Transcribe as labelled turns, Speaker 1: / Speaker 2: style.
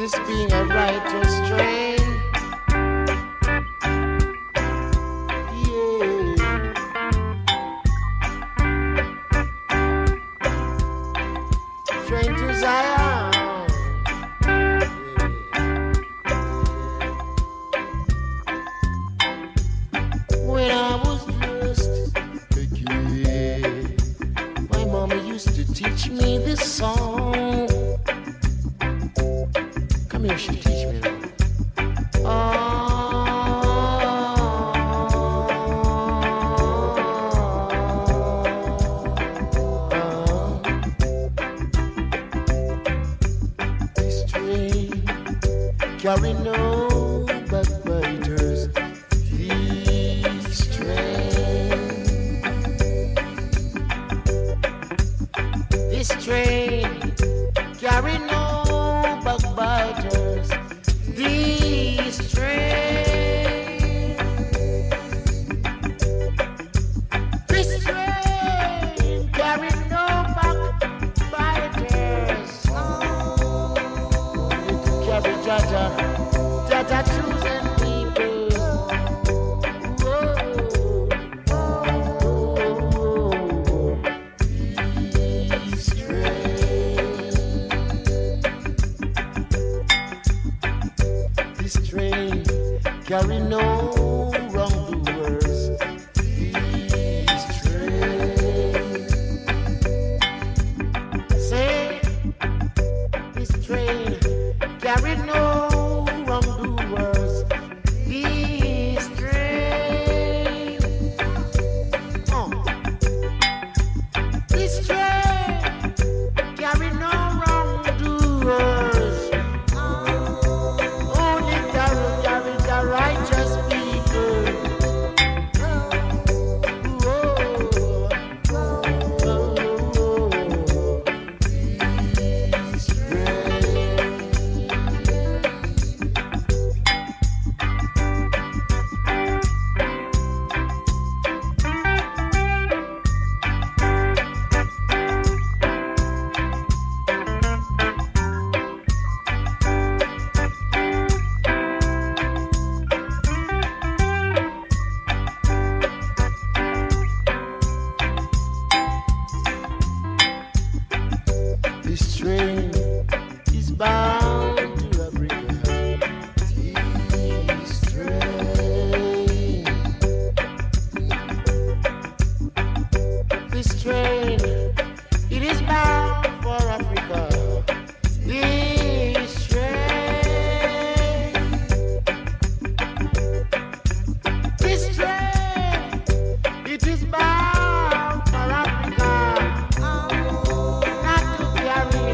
Speaker 1: this being a righteous train. Yeah. Train to Zion. When I was just a kid, my mama used to teach me this song. Come here, she teach me that. This train carry no backbiters. This train carry no backbiters. This train carry no backbiters. It carry Jaja choosing people. This train carry no wrongdoers. This train, say, this train carry no wrongdoers. This train, this train carry no wrongdoers. Only carry the righteous people. This train is bound to Africa. This train, it is bound for Africa. This train, it is bound for Africa. Not to carry